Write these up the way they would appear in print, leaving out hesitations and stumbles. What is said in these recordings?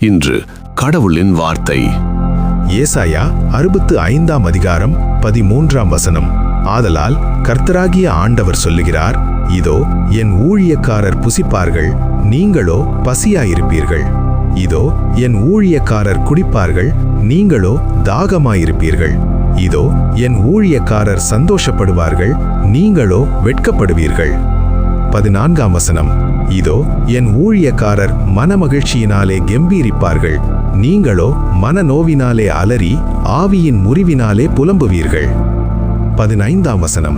இன்று கடவுளின் வார்த்தை. ஏசாயா 65 அதிகாரம் 13 ஆதலால் கர்த்தராகிய ஆண்டவர் சொல்லுகிறார், இதோ என் ஊழியக்காரர் புசிப்பார்கள், நீங்களோ பசியாயிருப்பீர்கள். இதோ என் ஊழியக்காரர் குடிப்பார்கள், நீங்களோ தாகமாயிருப்பீர்கள். இதோ என் ஊழியக்காரர் சந்தோஷப்படுவார்கள், நீங்களோ வெட்கப்படுவீர்கள். 14 இதோ என் ஊழியக்காரர் மனமகிழ்ச்சியினாலே கெம்பீரிப்பார்கள், நீங்களோ மனநோவினாலே அலறி ஆவியின் முறிவினாலே புலம்புவீர்கள். 15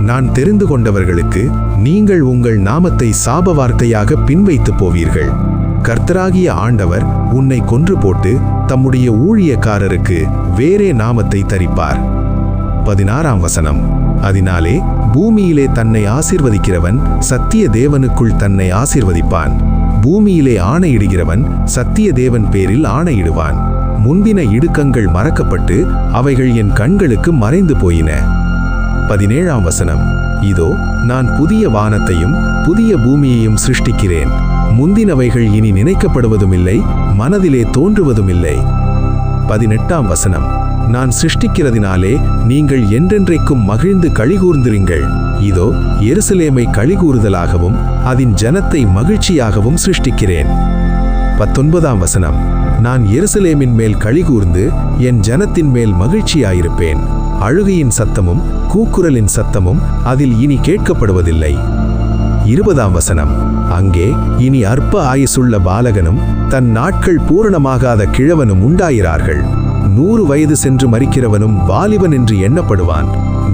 நான் தெரிந்து கொண்டவர்களுக்கு நீங்கள் உங்கள் நாமத்தை சாப வார்த்தையாக பின்வைத்து போவீர்கள். கர்த்தராகிய ஆண்டவர் உன்னை கொன்று போட்டு தம்முடைய ஊழியக்காரருக்கு வேறே நாமத்தை தரிப்பார். 16 அதனாலே பூமியிலே தன்னை ஆசீர்வதிக்கிறவன் சத்திய தேவனுக்குள் தன்னை ஆசீர்வதிப்பான். பூமியிலே ஆணையிடுகிறவன் சத்திய தேவன் பேரில் ஆணையிடுவான். முந்தின இடுக்கங்கள் மறக்கப்பட்டு அவைகள் என் கண்களுக்கு மறைந்து போயின. 17 இதோ நான் புதிய வானத்தையும் புதிய பூமியையும் சிருஷ்டிக்கிறேன். முந்தினவைகள் இனி நினைக்கப்படுவதுமில்லை, மனதிலே தோன்றுவதுமில்லை. 18 நான் சிருஷ்டிக்கிறதினாலே நீங்கள் என்றென்றைக்கும் மகிழ்ந்து களிகூர்ந்திருங்கள். இதோ எருசலேமை களிகூறுதலாகவும் அதன் ஜனத்தை மகிழ்ச்சியாகவும் சிருஷ்டிக்கிறேன். 19 நான் எருசலேமின் மேல் களிகூர்ந்து என் ஜனத்தின் மேல் மகிழ்ச்சியாயிருப்பேன். அழுகையின் சத்தமும் கூக்குரலின் சத்தமும் அதில் இனி கேட்கப்படுவதில்லை. 20 அங்கே இனி அற்ப ஆயுசுள்ள பாலகனும் தன் நாட்கள் பூரணமாகாத கிழவனும் உண்டாயிரார்கள். 100 வயது சென்று மரிக்கிறவனும் வாலிபன் என்று எண்ணப்படுவான்.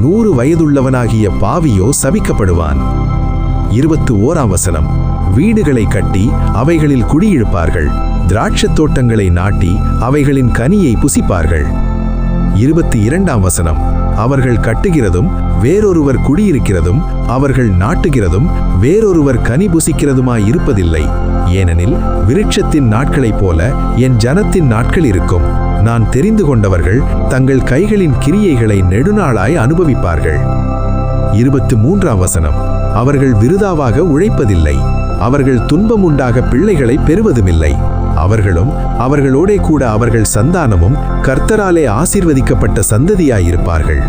100 வயதுள்ளவனாகிய பாவியோ சபிக்கப்படுவான். 21 வீடுகளை கட்டி அவைகளில் குடியிருப்பார்கள், திராட்சத் தோட்டங்களை நாட்டி அவைகளின் கனியை புசிப்பார்கள். 22 அவர்கள் கட்டுகிறதும் வேறொருவர் குடியிருக்கிறதும் அவர்கள் நாட்டுகிறதும் வேறொருவர் கனி புசிக்கிறதுமாய் இருப்பதில்லை. ஏனெனில் விருட்சத்தின் நாட்களைப் போல என் ஜனத்தின் நாட்கள் இருக்கும். நான் தெரிந்து கொண்டவர்கள் தங்கள் கைகளின் கிரியைகளை நெடுநாளாய் அனுபவிப்பார்கள். 23 அவர்கள் விருதாவாக உழைப்பதில்லை, அவர்கள் துன்பம் உண்டாக பிள்ளைகளை பெறுவதுமில்லை. அவர்களும் அவர்களோடே கூட அவர்கள் சந்தானமும் கர்த்தராலே ஆசீர்வதிக்கப்பட்ட சந்ததியாயிருப்பார்கள்.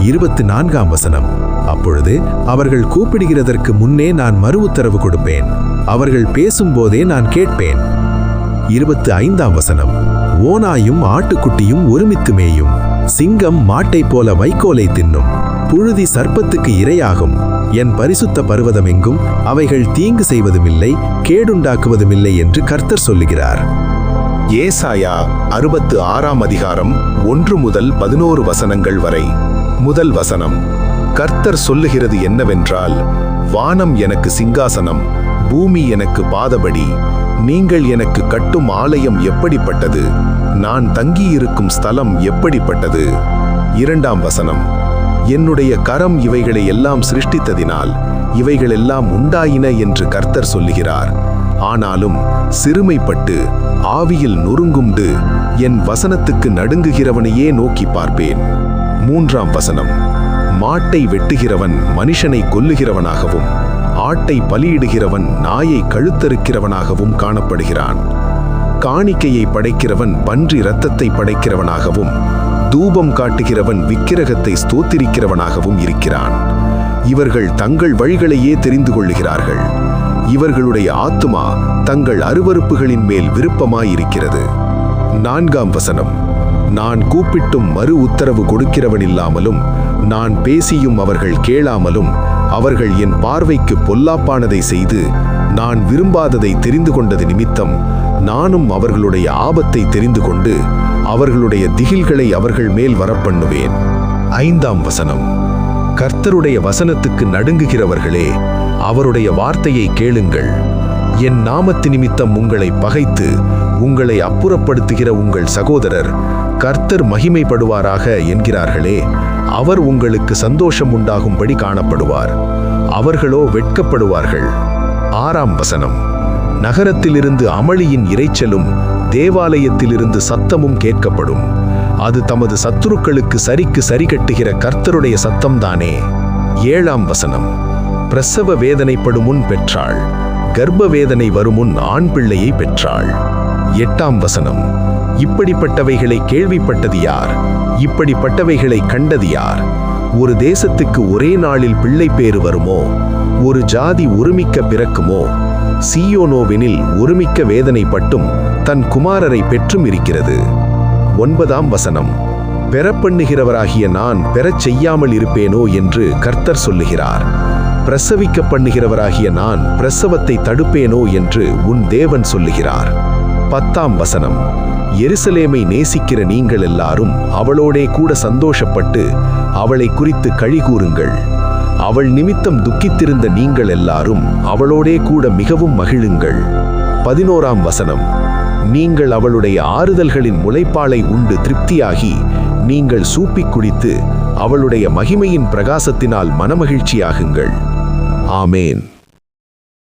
24 அப்பொழுது அவர்கள் கூப்பிடுகிறதற்கு முன்னே நான் மறு உத்தரவு கொடுப்பேன், அவர்கள் பேசும்போதே நான் கேட்பேன். 25 ஓநாயும் ஆட்டுக்குட்டியும் ஒருமித்து மேயும், சிங்கம் மாட்டை போல வைக்கோலை தின்னும், புழுதி சர்ப்பத்துக்கு இரையாகும். என் பரிசுத்த பர்வதமெங்கும் அவைகள் தீங்கு செய்வதுமில்லை, கேடுண்டாக்குவதுமில்லை என்று கர்த்தர் சொல்லுகிறார். ஏசாயா 66 அதிகாரம் 1 முதல் 11 வசனங்கள் வரை. முதல் வசனம். கர்த்தர் சொல்லுகிறது என்னவென்றால், வானம் எனக்கு சிங்காசனம், பூமி எனக்கு பாதபடி. நீங்கள் எனக்கு கட்டும் ஆலயம் எப்படிப்பட்டது, நான் தங்கியிருக்கும் ஸ்தலம் எப்படிப்பட்டது. 2ஆம் வசனம். என்னுடைய கரம் இவைகளை எல்லாம் சிருஷ்டித்ததினால் இவைகளெல்லாம் உண்டாயின என்று கர்த்தர் சொல்லுகிறார். ஆனாலும் சிறுமைப்பட்டு ஆவியில் நொறுங்குண்டு என் வசனத்துக்கு நடுங்குகிறவனையே நோக்கி பார்ப்பேன். 3ஆம் வசனம். மாட்டை வெட்டுகிறவன் மனுஷனை கொல்லுகிறவனாகவும் ஆட்டை பலியிடுகிறவன் நாயை கழுத்தறுக்கிறவனாகவும் காணப்படுகிறான். காணிக்கையை படைக்கிறவன் பன்றி இரத்தத்தை படைக்கிறவனாகவும் தூபம் காட்டுகிறவன் விக்கிரகத்தை ஸ்தோத்திரிக்கிறவனாகவும் இருக்கிறான். இவர்கள் தங்கள் வழிகளையே தெரிந்து கொள்ளுகிறார்கள். இவர்களுடைய ஆத்துமா தங்கள் அருவருப்புகளின் மேல் விருப்பமாயிருக்கிறது. 4ஆம் வசனம். நான் கூப்பிட்டும் மறு உத்தரவு கொடுக்கிறவனில்லாமலும் நான் பேசியும் அவர்கள் கேளாமலும் அவர்கள் என் பார்வைக்கு பொல்லாப்பானதை செய்து நான் விரும்பாததை தெரிந்து கொண்டது நிமித்தம் நானும் அவர்களுடைய ஆபத்தை தெரிந்து கொண்டு அவர்களுடைய திகில்களை அவர்கள் மேல் வரப்பண்ணுவேன். 5ஆம் வசனம். கர்த்தருடைய வசனத்துக்கு நடுங்குகிறவர்களே, அவருடைய வார்த்தையை கேளுங்கள். என் நாமத்து நிமித்தம் உங்களை பகைத்து உங்களை அப்புறப்படுத்துகிற உங்கள் சகோதரர் கர்த்தர் மகிமைப்படுவாராக என்கிறார்களே, அவர் உங்களுக்கு சந்தோஷம் உண்டாகும்படி காணப்படுவார், அவர்களோ வெட்கப்படுவார்கள். 6ஆம் வசனம். நகரத்திலிருந்து அமளியின் இரைச்சலும் தேவாலயத்திலிருந்து சத்தமும் கேட்கப்படும். அது தமது சத்துருக்களுக்கு சரிக்கு சரி கட்டுகிற கர்த்தருடைய சத்தம்தானே. 7ஆம் வசனம். பிரசவ வேதனைப்படும் முன் பெற்றாள், கர்ப்ப வேதனை வருமுன் ஆண் பிள்ளையை பெற்றாள். 8ஆம் வசனம். இப்படிப்பட்டவைகளை கேள்விப்பட்டது யார்? இப்படிப்பட்டவைகளை கண்டது யார்? ஒரு தேசத்துக்கு ஒரே நாளில் பிள்ளை பேறு வருமோ? ஒரு ஜாதி ஒருமிக்க பிறக்குமோ? சீயோனோவெனில் ஒருமிக்க வேதனைப்பட்டும் தன் குமாரரை பெற்றும் இருக்கிறது. 9ஆம் வசனம். பெறப்பண்ணுகிறவராகிய நான் பெறச் செய்யாமல் இருப்பேனோ என்று கர்த்தர் சொல்லுகிறார். பிரசவிக்க பண்ணுகிறவராகிய நான் பிரசவத்தை தடுப்பேனோ என்று உன் தேவன் சொல்லுகிறார். 10ஆம் வசனம். எருசலேமை நேசிக்கிற நீங்கள் எல்லாரும் அவளோடே கூட சந்தோஷப்பட்டு அவளை குறித்து கழிகூறுங்கள். அவள் நிமித்தம் துக்கித்திருந்த நீங்கள் எல்லாரும் அவளோடே கூட மிகவும் மகிழுங்கள். 11ஆம் வசனம். நீங்கள் அவளுடைய ஆறுதல்களின் முளைப்பாலை உண்டு திருப்தியாகி நீங்கள் சூப்பிக் குடித்து அவளுடைய மகிமையின் பிரகாசத்தினால் மனமகிழ்ச்சியாகுங்கள். ஆமேன்.